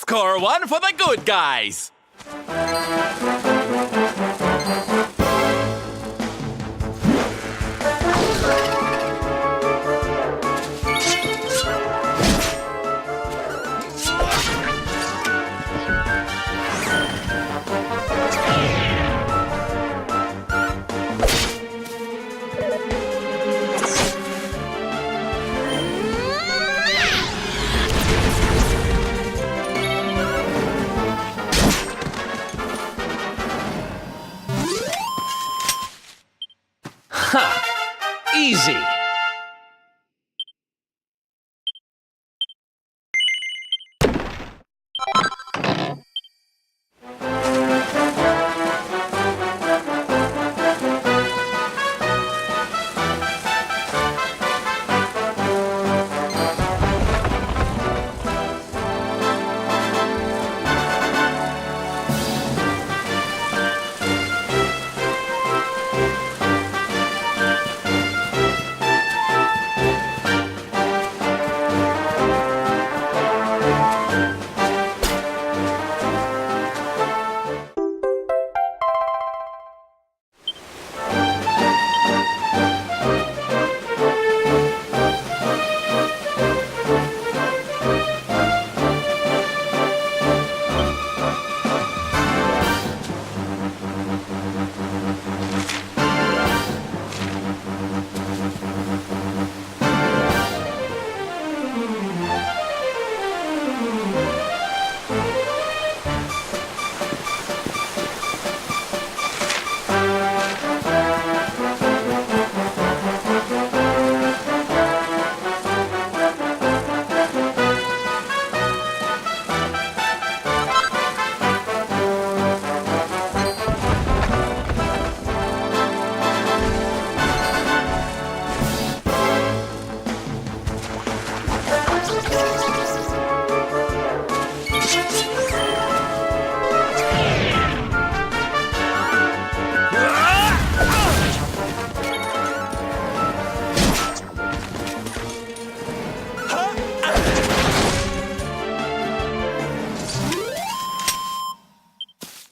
Score one for the good guys! Easy.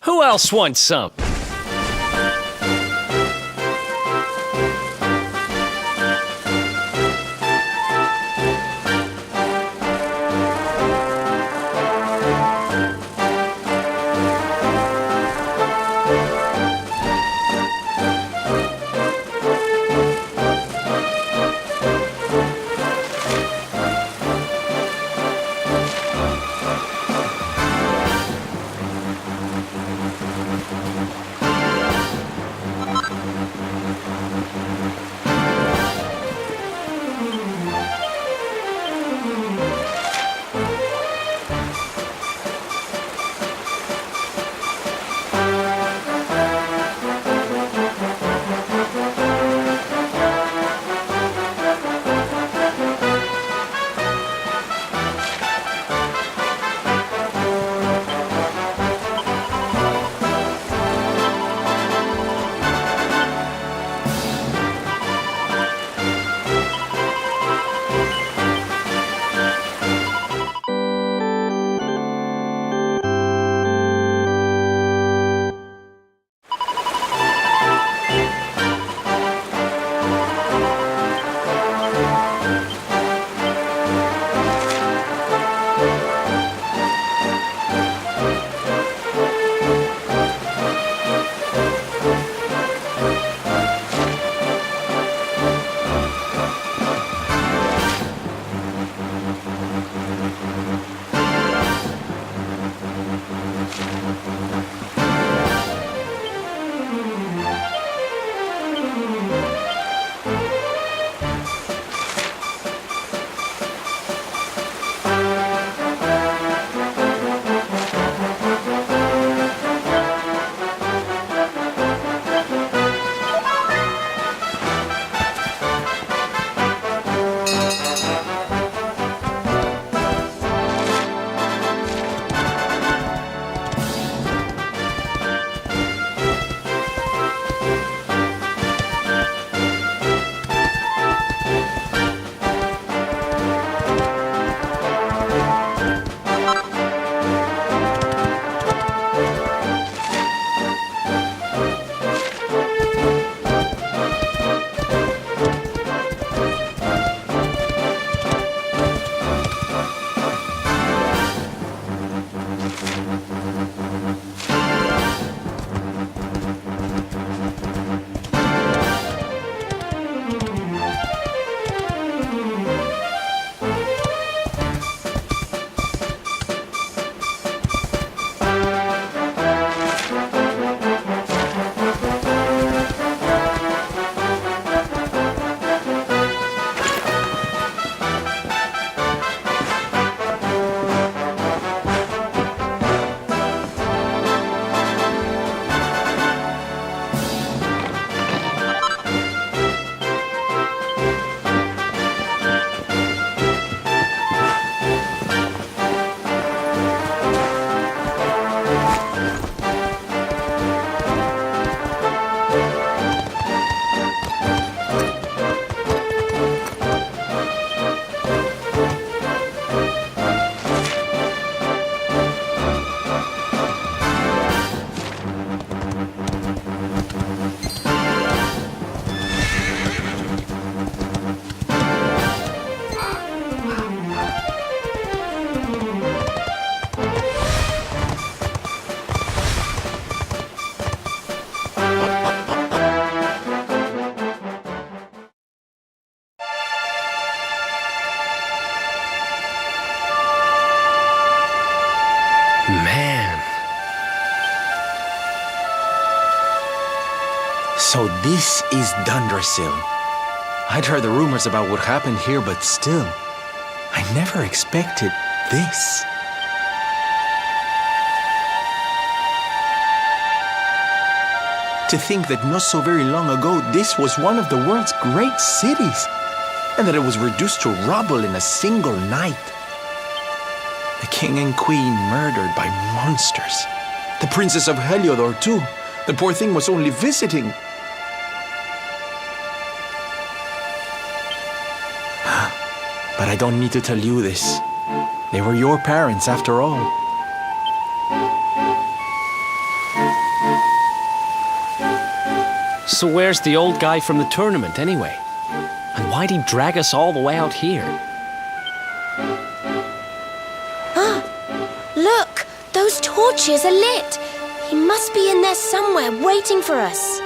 Who else wants some? Man. So this is Dundrasil. I'd heard the rumors about what happened here, but still, I never expected this. To think that not so very long ago, this was one of the world's great cities, and that it was reduced to rubble in a single night. The king and queen murdered by monsters. The princess of Heliodor, too. The poor thing was only visiting. But I don't need to tell you this. They were your parents, after all. So where's the old guy from the tournament, anyway? And why'd he drag us all the way out here? Look! Those torches are lit! He must be in there somewhere, waiting for us.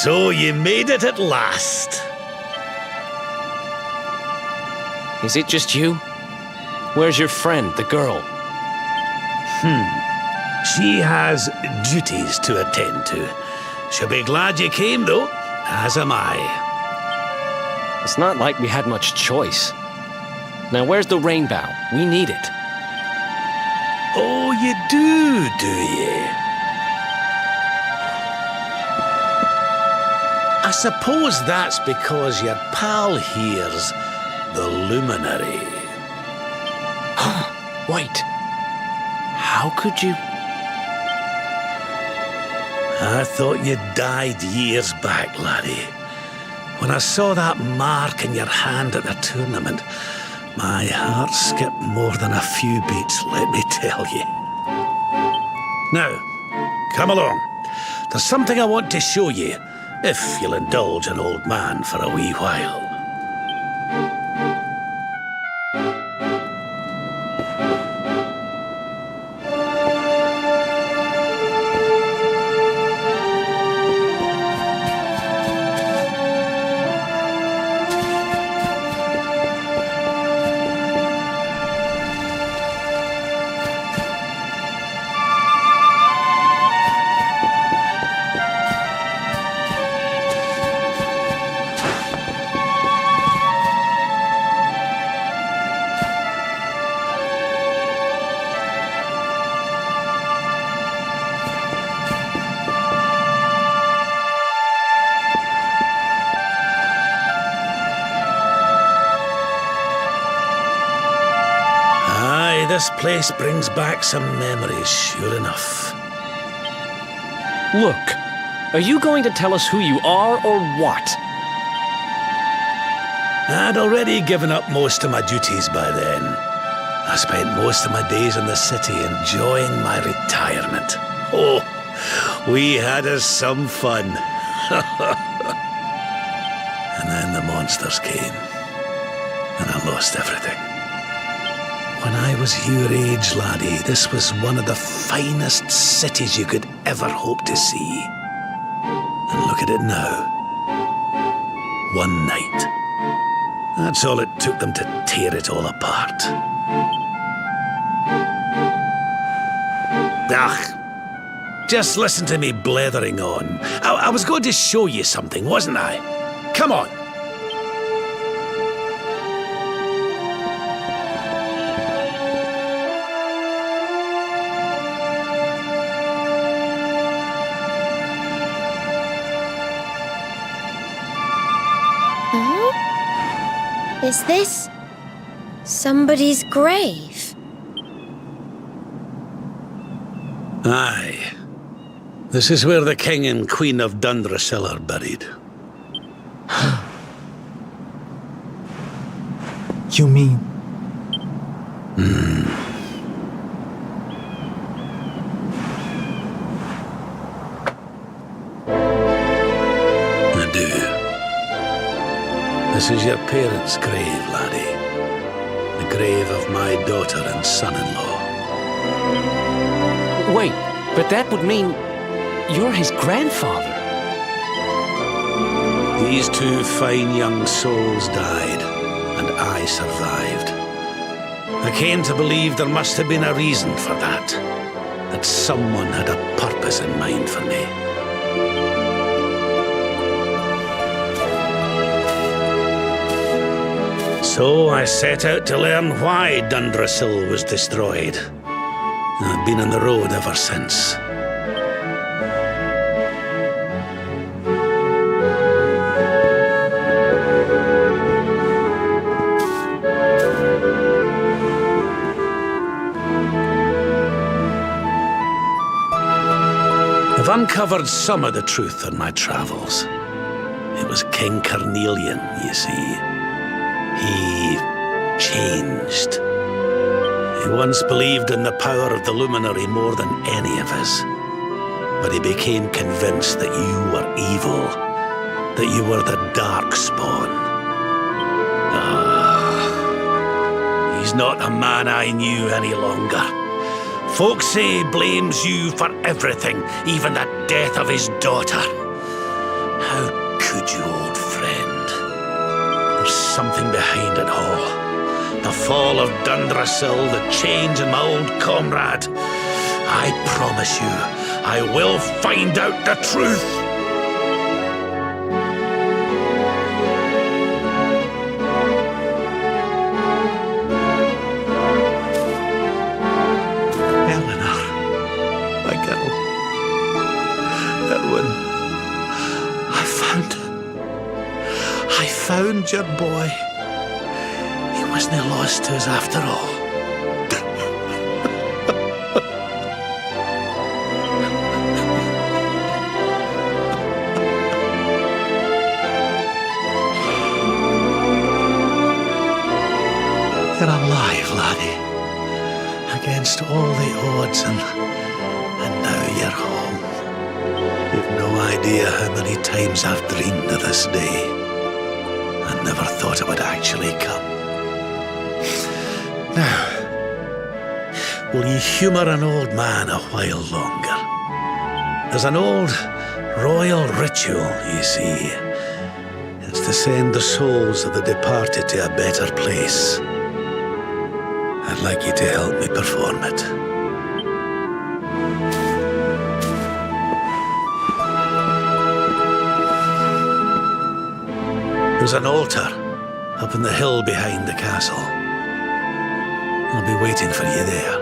So you made it at last. Is it just you? Where's your friend, the girl? She has duties to attend to. She'll be glad you came, though. as am I. It's not like we had much choice. Now, where's the rainbow? We need it. Oh, you do you? I suppose that's because your pal here's the luminary. Wait. How could you? I thought you died years back, laddie. When I saw that mark in your hand at the tournament, my heart skipped more than a few beats, let me tell you. Now, come along. There's something I want to show you, if you'll indulge an old man for a wee while. This place brings back some memories, sure enough. Look, are you going to tell us who you are or what? I'd already given up most of my duties by then. I spent most of my days in the city enjoying my retirement. Oh, we had us some fun. And then the monsters came, and I lost everything. When I was your age, laddie, this was one of the finest cities you could ever hope to see. And look at it now. One night. That's all it took them to tear it all apart. Ugh. Just listen to me blethering on. I was going to show you something, wasn't I? Come on. Is this somebody's grave? Aye. This is where the King and Queen of Dundrasil are buried. You mean? I do. This is your parents' grave, laddie. The grave of my daughter and son-in-law. Wait, but that would mean you're his grandfather. These two fine young souls died, and I survived. I came to believe there must have been a reason for that. That someone had a purpose in mind for me. So I set out to learn why Dundrasil was destroyed. And I've been on the road ever since. I've uncovered some of the truth on my travels. It was King Carnelian, you see. He changed. He once believed in the power of the luminary more than any of us. But he became convinced that you were evil, that you were the Darkspawn. He's not a man I knew any longer. Folks say he blames you for everything, even the death of his daughter. How could you, old friend? There's something behind it all. The fall of Dundrasil, the change in my old comrade. I promise you, I will find out the truth. I found your boy. He wasn't lost to us after all. You're alive, laddie. Against all the odds, and now you're home. You've no idea how many times I've dreamed of this day. I never thought it would actually come. Now, will you humour an old man a while longer? There's an old royal ritual, you see. It's to send the souls of the departed to a better place. I'd like you to help me perform it. There's an altar up on the hill behind the castle. I'll be waiting for you there.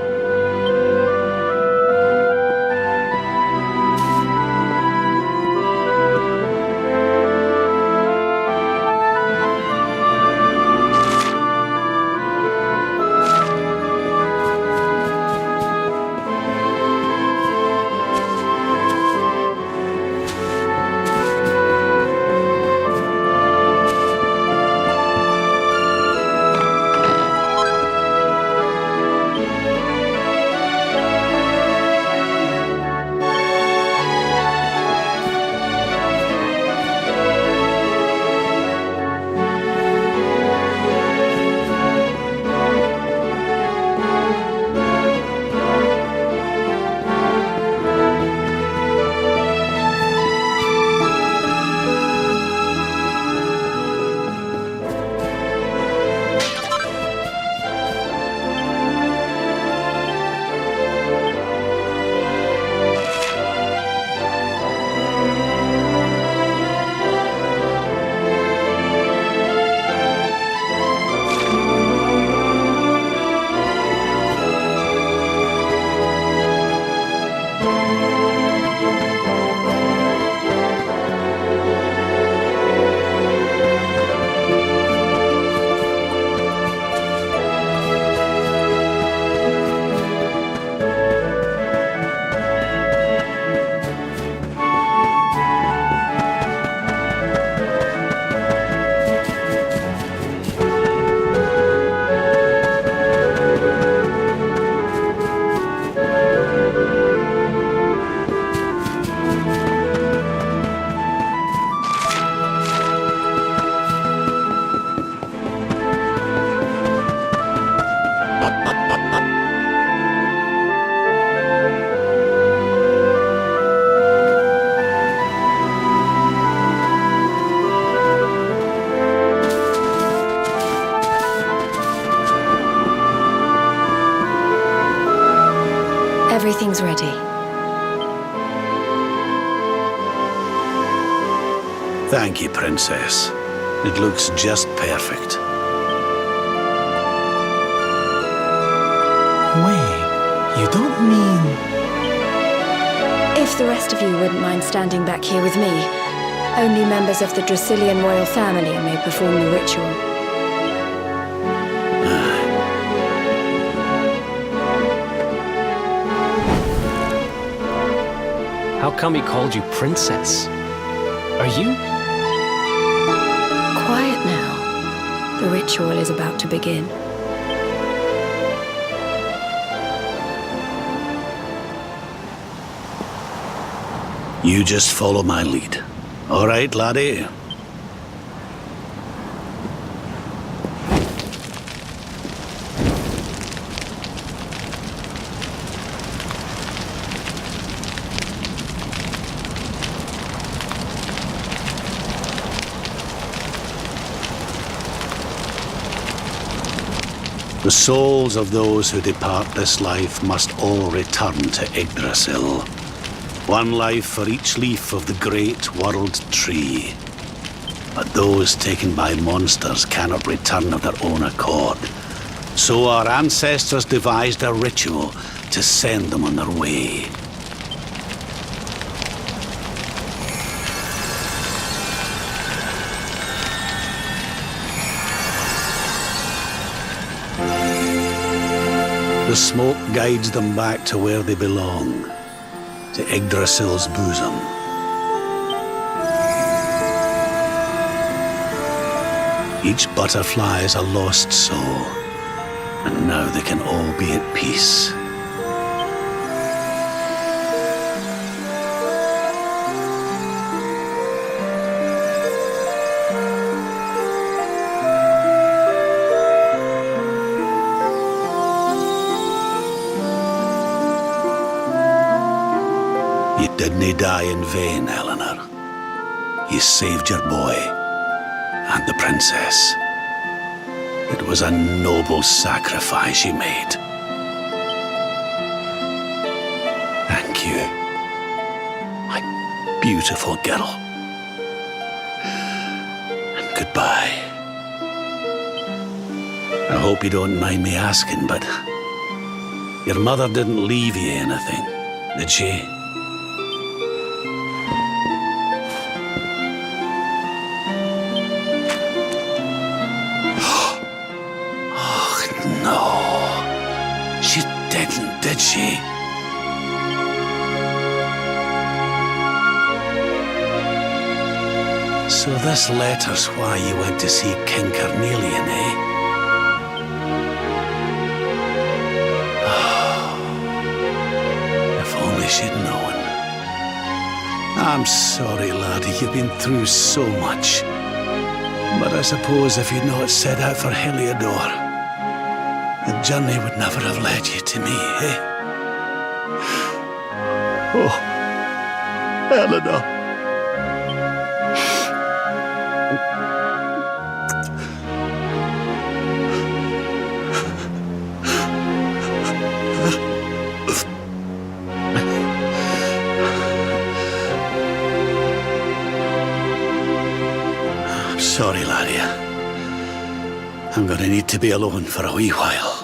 Everything's ready. Thank you, Princess. It looks just perfect. Wait, you don't mean... If the rest of you wouldn't mind standing back here with me, only members of the Dracilian royal family may perform the ritual. How come he called you princess? Are you? Quiet now. The ritual is about to begin. You just follow my lead. All right, laddie? The souls of those who depart this life must all return to Yggdrasil. One life for each leaf of the great world tree. But those taken by monsters cannot return of their own accord. So our ancestors devised a ritual to send them on their way. The smoke guides them back to where they belong, to Yggdrasil's bosom. Each butterfly is a lost soul, and now they can all be at peace. You didn't die in vain, Eleanor. You saved your boy and the princess. It was a noble sacrifice you made. Thank you, my beautiful girl. And goodbye. I hope you don't mind me asking, but your mother didn't leave you anything, did she? No, she didn't, did she? So this letter's why you went to see King Carnelian, eh? Oh, if only she'd known. I'm sorry, laddie, you've been through so much. But I suppose if you'd not set out for Heliodor, the journey would never have led you to me, eh? Oh, Eleanor. I'm sorry, laddie. I'm gonna need to be alone for a wee while.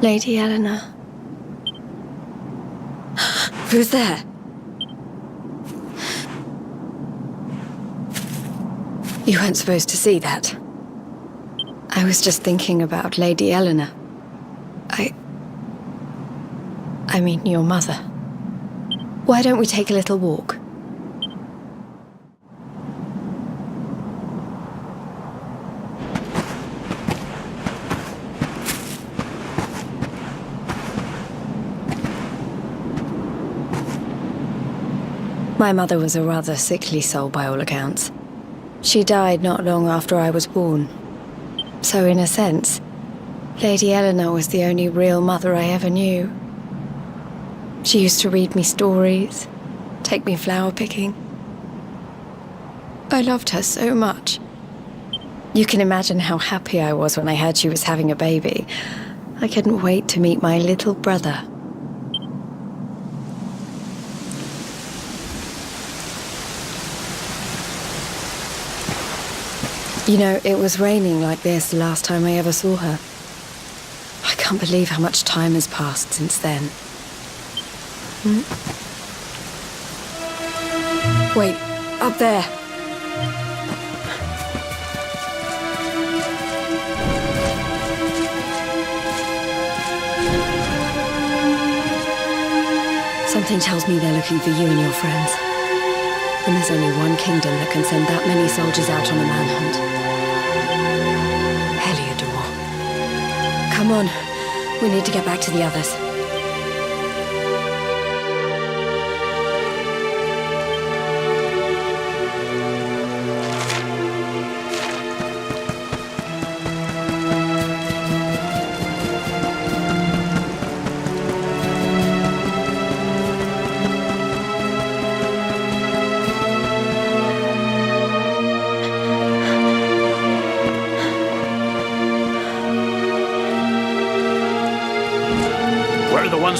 Lady Eleanor. Who's there? You weren't supposed to see that. I was just thinking about Lady Eleanor. I mean, your mother. Why don't we take a little walk? My mother was a rather sickly soul by all accounts. She died not long after I was born. So in a sense, Lady Eleanor was the only real mother I ever knew. She used to read me stories, take me flower picking. I loved her so much. You can imagine how happy I was when I heard she was having a baby. I couldn't wait to meet my little brother. You know, it was raining like this the last time I ever saw her. can't believe how much time has passed since then. Wait, up there. Something tells me they're looking for you and your friends. And there's only one kingdom that can send that many soldiers out on a manhunt. Heliodor. Come on, we need to get back to the others.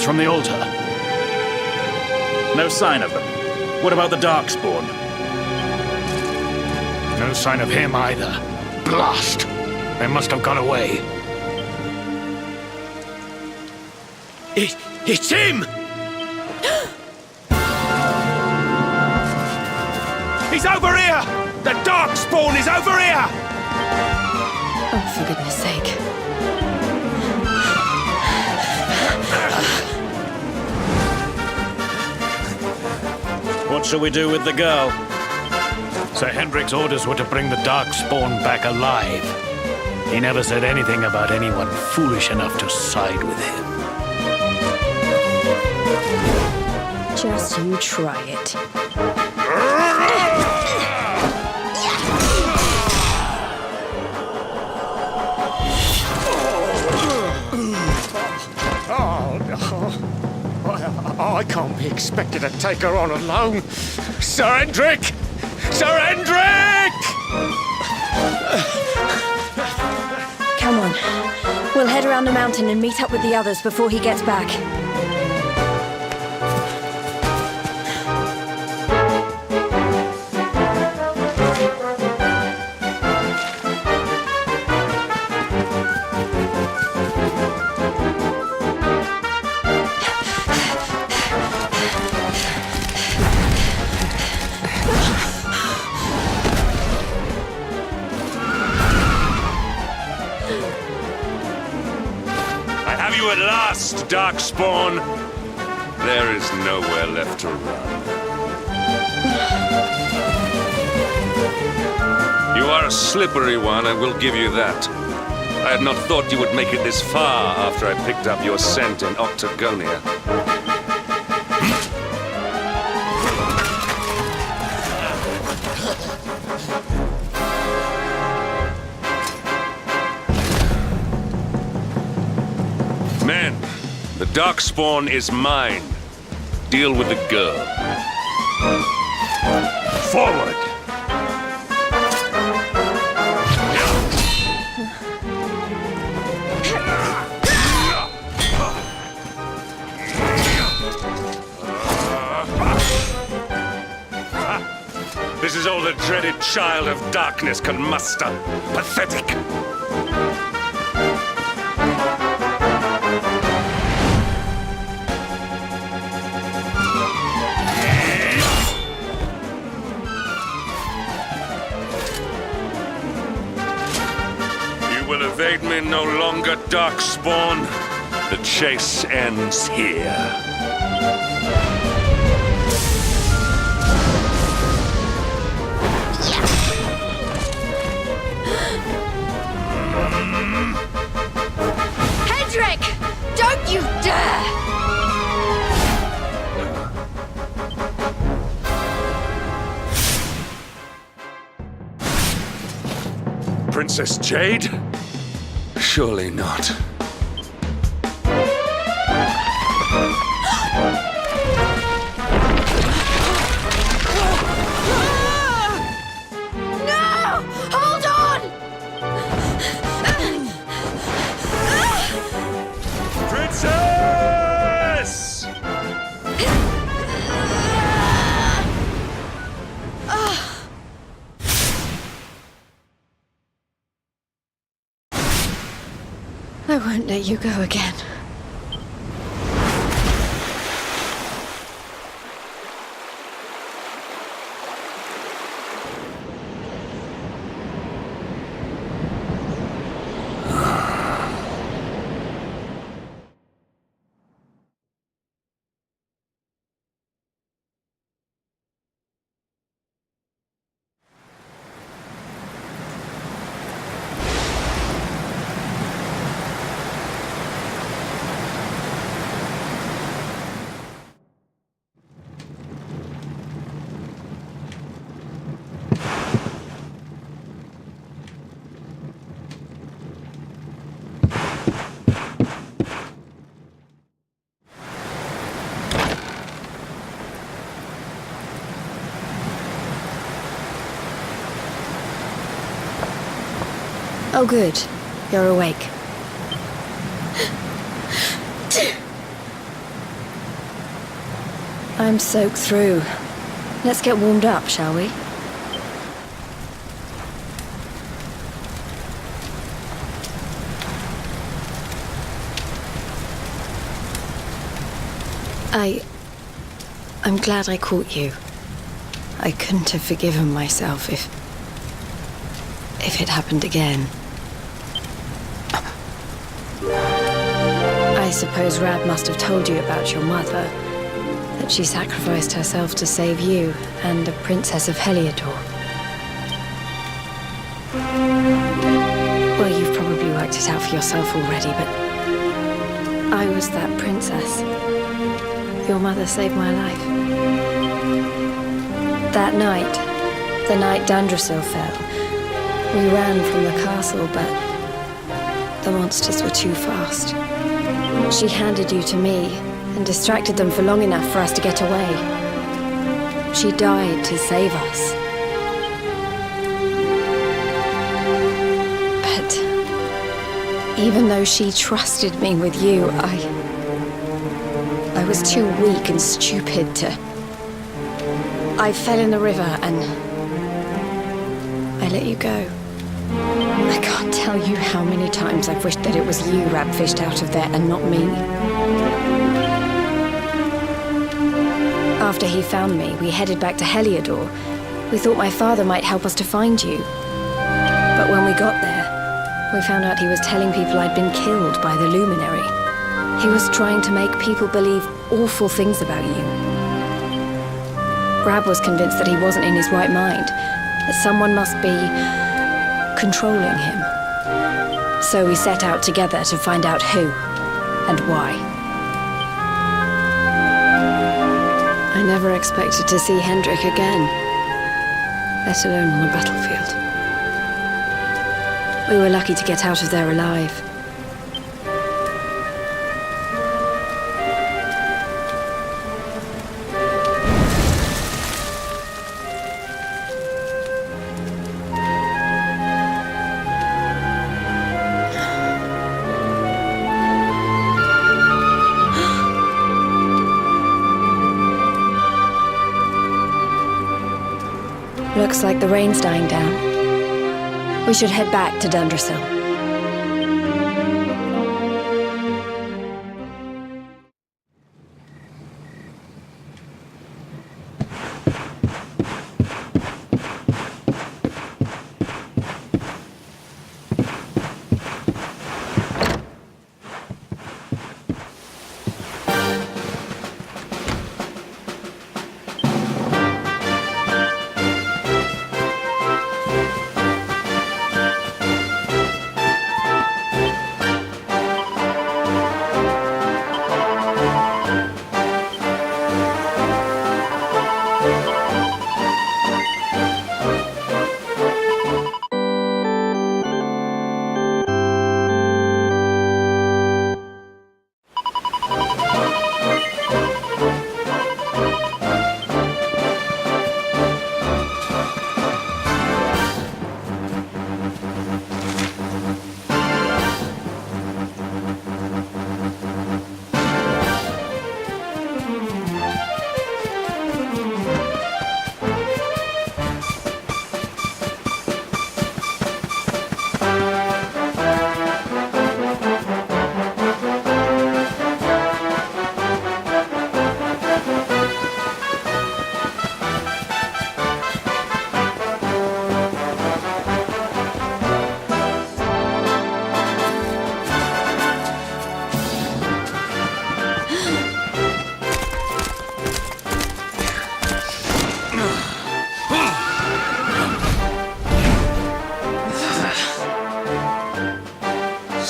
From the altar. No sign of them. What about the Darkspawn? No sign of him either. Blast! They must have gone away. It's him! He's over here! The Darkspawn is over here! Oh, for goodness sake. What shall we do with the girl? Sir Hendrik's orders were to bring the Darkspawn back alive. He never said anything about anyone foolish enough to side with him. Just you try it. I can't be expected to take her on alone. Sir Hendrik! Sir Hendrik! Come on. We'll head around the mountain and meet up with the others before he gets back. At last, Darkspawn. There is nowhere left to run. You are a slippery one, I will give you that. I had not thought you would make it this far after I picked up your scent in Octagonia. Men, the Darkspawn is mine. Deal with the girl. Forward! This is all the dreaded child of darkness can muster. Pathetic! Evade me no longer, Darkspawn. The chase ends here. Hendrik! Don't you dare! Princess Jade? Surely not. No! Hold on! Princess! I won't let you go again. Oh, good. You're awake. I'm soaked through. Let's get warmed up, shall we? I'm glad I caught you. I couldn't have forgiven myself if it happened again. I suppose Rab must have told you about your mother, that she sacrificed herself to save you and the Princess of Heliodor. Well, you've probably worked it out for yourself already, but I was that princess. Your mother saved my life. That night, the night Dundrasil fell, we ran from the castle, but the monsters were too fast. She handed you to me and distracted them for long enough for us to get away. She died to save us. But even though she trusted me with you, I was too weak and stupid to... I fell in the river and I let you go. I can't tell you how many times I've wished that it was you Rab fished out of there and not me. After he found me, we headed back to Heliodor. We thought my father might help us to find you. But when we got there, we found out he was telling people I'd been killed by the Luminary. He was trying to make people believe awful things about you. Rab was convinced that he wasn't in his right mind, that someone must be controlling him. So we set out together to find out who and why. I never expected to see Hendrik again, let alone on a battlefield. We were lucky to get out of there alive. Looks like the rain's dying down. We should head back to Dundrasil.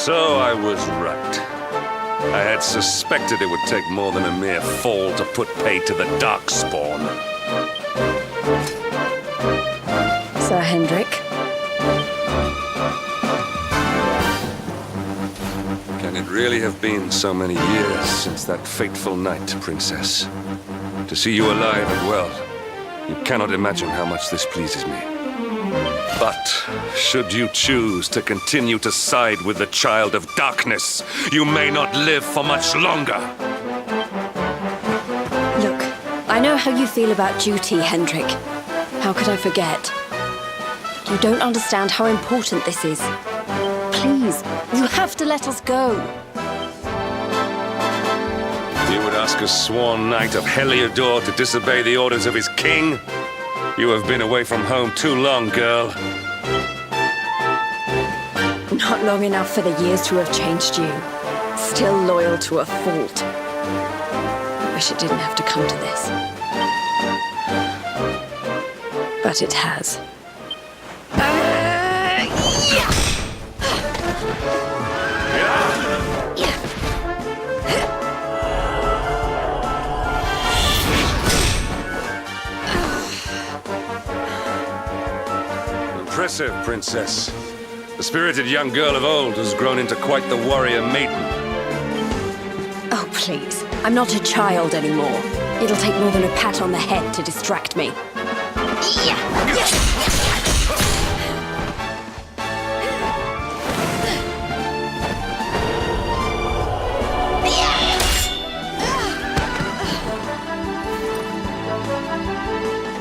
So I was right. I had suspected it would take more than a mere fall to put pay to the Darkspawn. Sir Hendrik. Can it really have been so many years since that fateful night, Princess? To see you alive and well, you cannot imagine how much this pleases me. But should you choose to continue to side with the Child of Darkness, you may not live for much longer. Look, I know how you feel about duty, Hendrik. How could I forget? You don't understand how important this is. Please, you have to let us go. You would ask a sworn knight of Heliodor to disobey the orders of his king? You have been away from home too long, girl. Not long enough for the years to have changed you. Still loyal to a fault. I wish it didn't have to come to this. But it has. Impressive, Princess. The spirited young girl of old has grown into quite the warrior maiden. Oh, please. I'm not a child anymore. It'll take more than a pat on the head to distract me.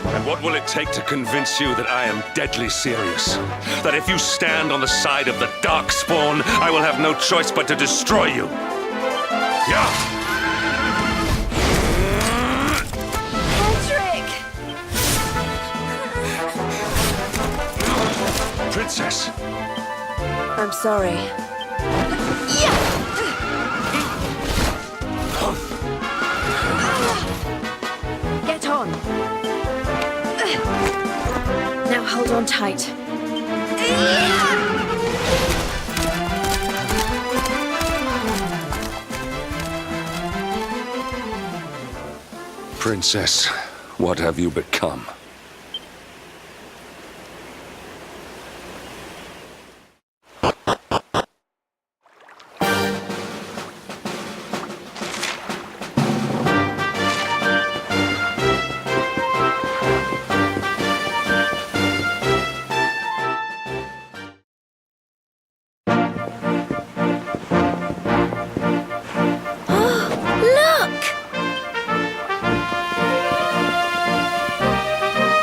And what will it take to convince you that I am deadly serious? That if you stand on the side of the Darkspawn, I will have no choice but to destroy you? Yeah! Hendrik! Princess! I'm sorry. Get on. Now hold on tight. Princess, what have you become?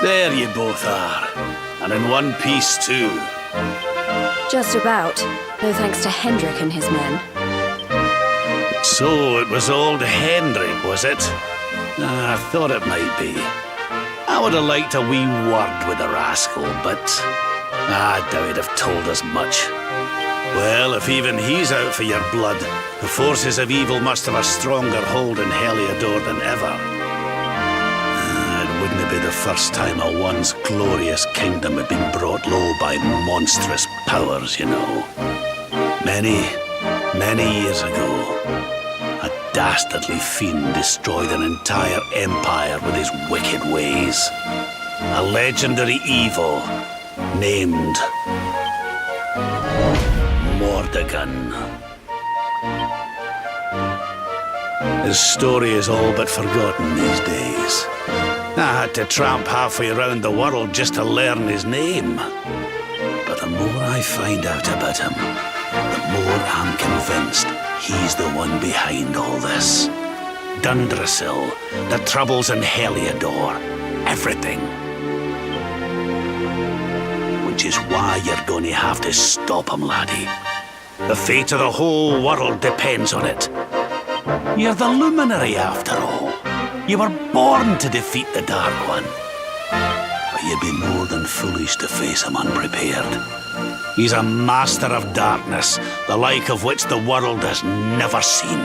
There you both are. And in one piece, too. Just about. No thanks to Hendrik and his men. So it was old Hendrik, was it? I thought it might be. I would have liked a wee word with the rascal, but I doubt he'd have told us much. Well, if even he's out for your blood, the forces of evil must have a stronger hold in Heliodor than ever. It wouldn't be the first time a once glorious kingdom had been brought low by monstrous powers, you know. Many, many years ago, a dastardly fiend destroyed an entire empire with his wicked ways. A legendary evil named Mordegon. His story is all but forgotten these days. I had to tramp halfway around the world just to learn his name. But the more I find out about him, the more I'm convinced he's the one behind all this. Dundrasil, the troubles in Heliodor, everything. Which is why you're going to have to stop him, laddie. The fate of the whole world depends on it. You're the luminary, after all. You were born to defeat the Dark One. But you'd be more than foolish to face him unprepared. He's a master of darkness, the like of which the world has never seen.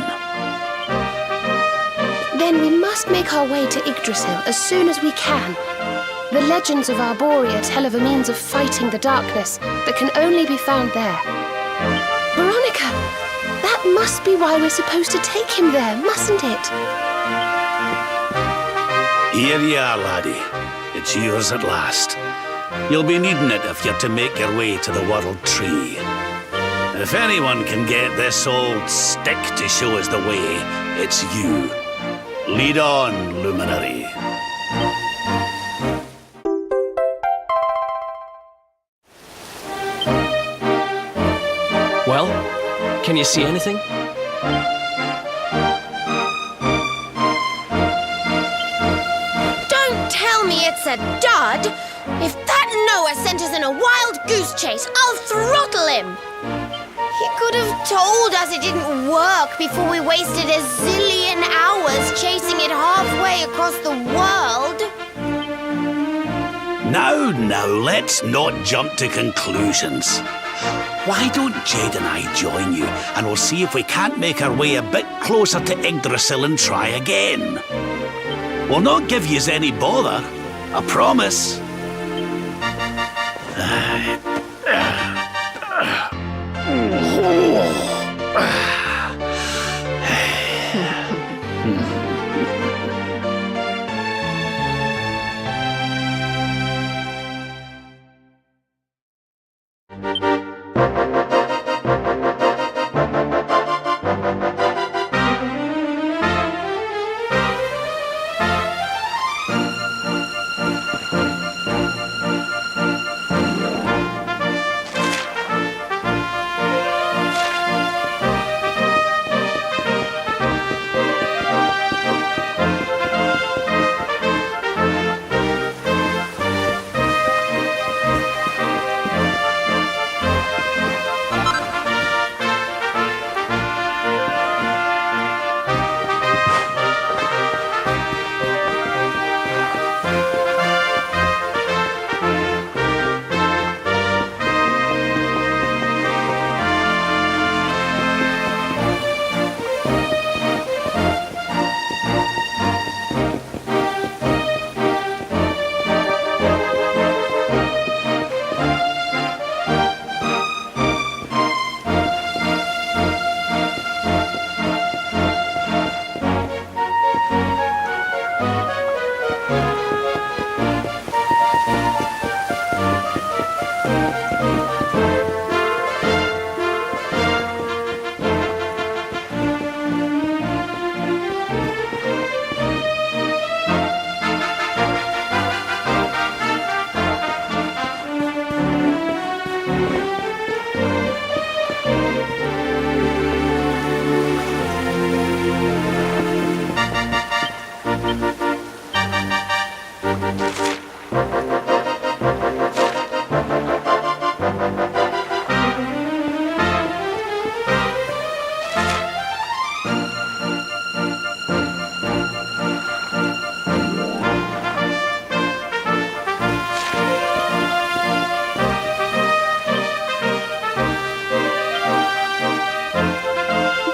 Then we must make our way to Yggdrasil as soon as we can. The legends of Arborea tell of a means of fighting the darkness that can only be found there. Veronica, that must be why we're supposed to take him there, mustn't it? Here you are, laddie. It's yours at last. You'll be needing it if you're to make your way to the World Tree. If anyone can get this old stick to show us the way, it's you. Lead on, Luminary. Well, can you see anything? Don't tell me it's a dud! If that Noah sent us in a wild goose chase, I'll throttle him! He could have told us it didn't work before we wasted a zillion hours chasing it halfway across the world. Now, let's not jump to conclusions. Why don't Jade and I join you, and we'll see if we can't make our way a bit closer to Yggdrasil and try again. We'll not give yous any bother, I promise.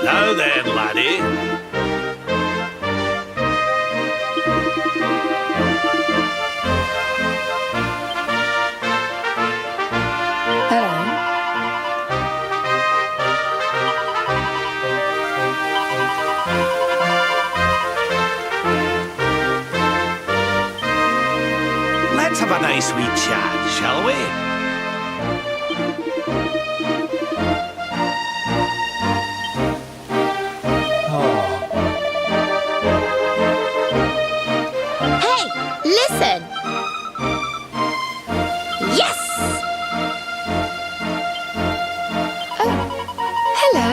Now then, laddie. Let's have a nice wee chat, shall we? Hey, listen! Yes! Hello.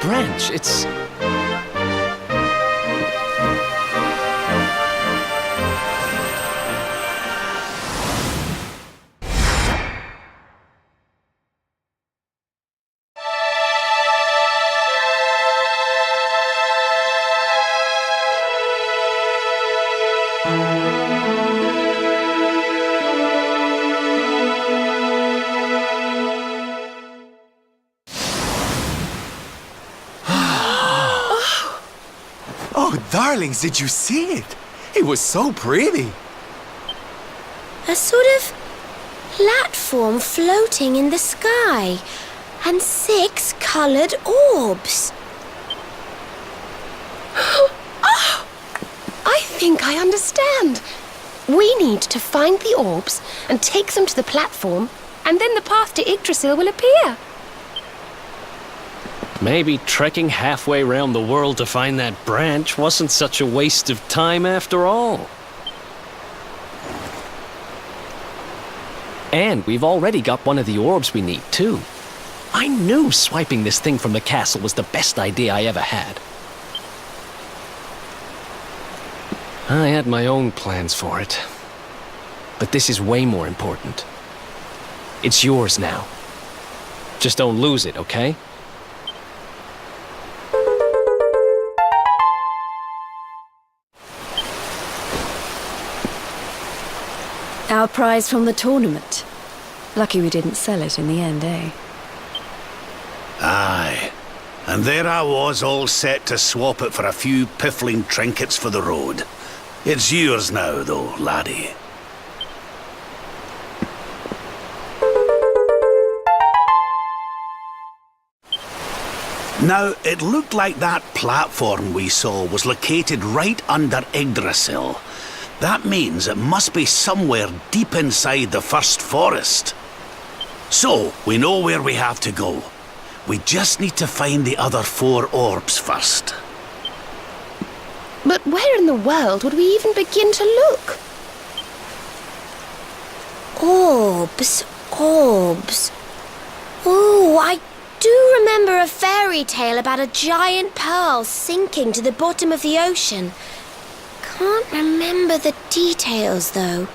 branch. It's... Oh, darlings, did you see it? It was so pretty. A sort of platform floating in the sky, and 6 colored orbs. Oh, I think I understand. We need to find the orbs and take them to the platform, and then the path to Yggdrasil will appear. Maybe trekking halfway around the world to find that branch wasn't such a waste of time after all. And we've already got one of the orbs we need, too. I knew swiping this thing from the castle was the best idea I ever had. I had my own plans for it. But this is way more important. It's yours now. Just don't lose it, okay? Our prize from the tournament. Lucky we didn't sell it in the end, eh? Aye. And there I was, all set to swap it for a few piffling trinkets for the road. It's yours now, though, laddie. Now, it looked like that platform we saw was located right under Yggdrasil. That means it must be somewhere deep inside the first forest. So, we know where we have to go. We just need to find the other 4 orbs first. But where in the world would we even begin to look? Orbs, orbs. Oh, I do remember a fairy tale about a giant pearl sinking to the bottom of the ocean. Can't remember the details, though.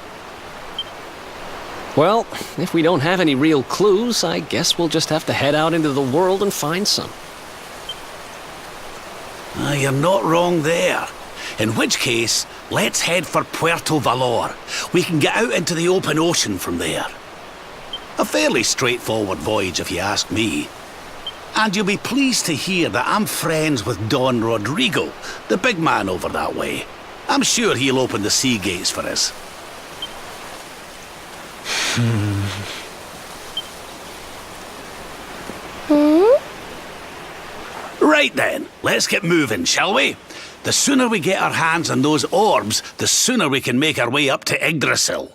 Well, if we don't have any real clues, I guess we'll just have to head out into the world and find some. You're not wrong there. In which case, let's head for Puerto Valor. We can get out into the open ocean from there. A fairly straightforward voyage, if you ask me. And you'll be pleased to hear that I'm friends with Don Rodrigo, the big man over that way. I'm sure he'll open the sea gates for us. Right then, let's get moving, shall we? The sooner we get our hands on those orbs, the sooner we can make our way up to Yggdrasil.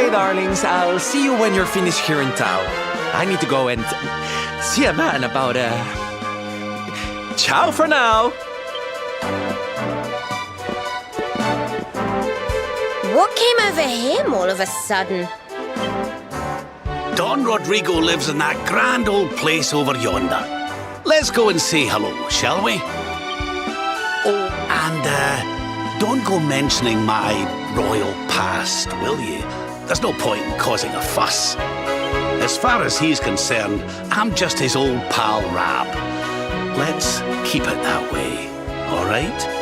Okay, darlings, I'll see you when you're finished here in town. I need to go and see a man about Ciao for now. What came over him all of a sudden? Don Rodrigo lives in that grand old place over yonder. Let's go and say hello, shall we? Oh, and don't go mentioning my royal past, will you? There's no point in causing a fuss. As far as he's concerned, I'm just his old pal Rab. Let's keep it that way, all right?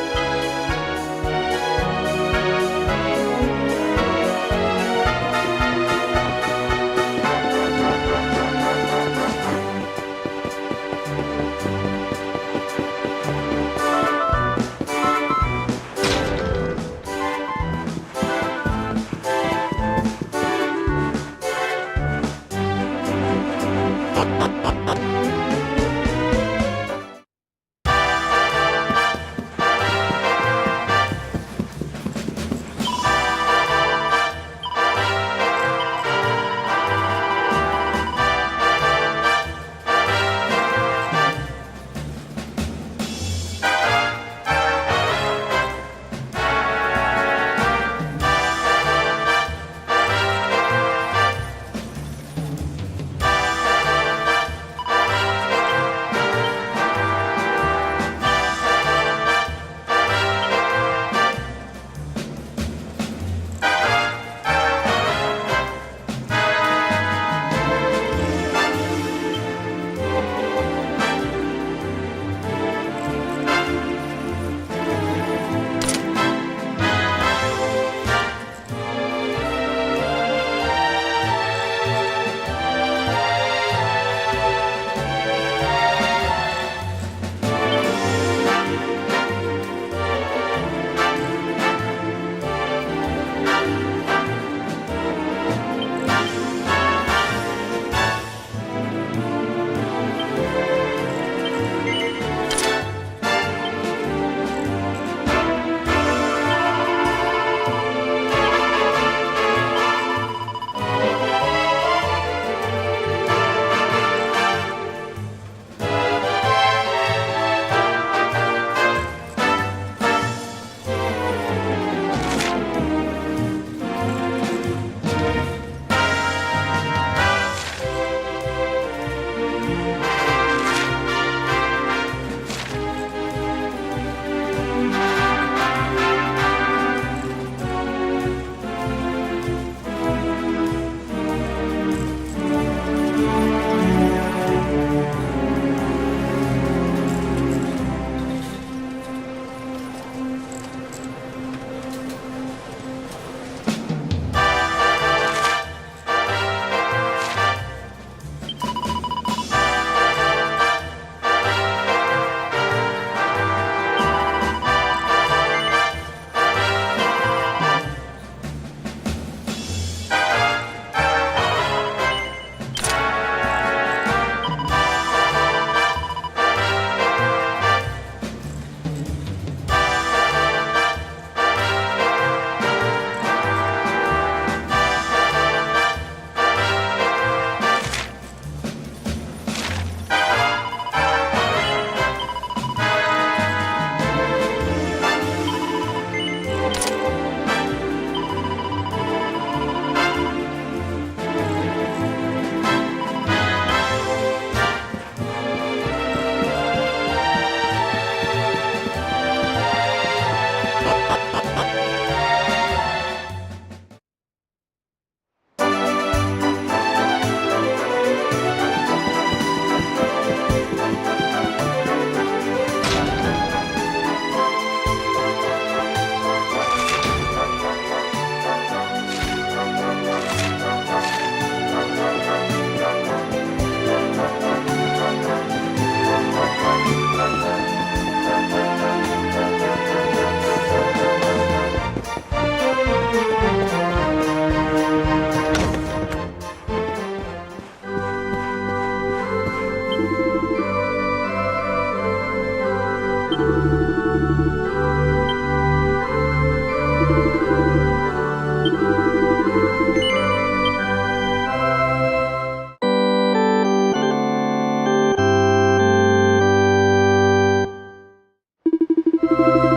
Bye.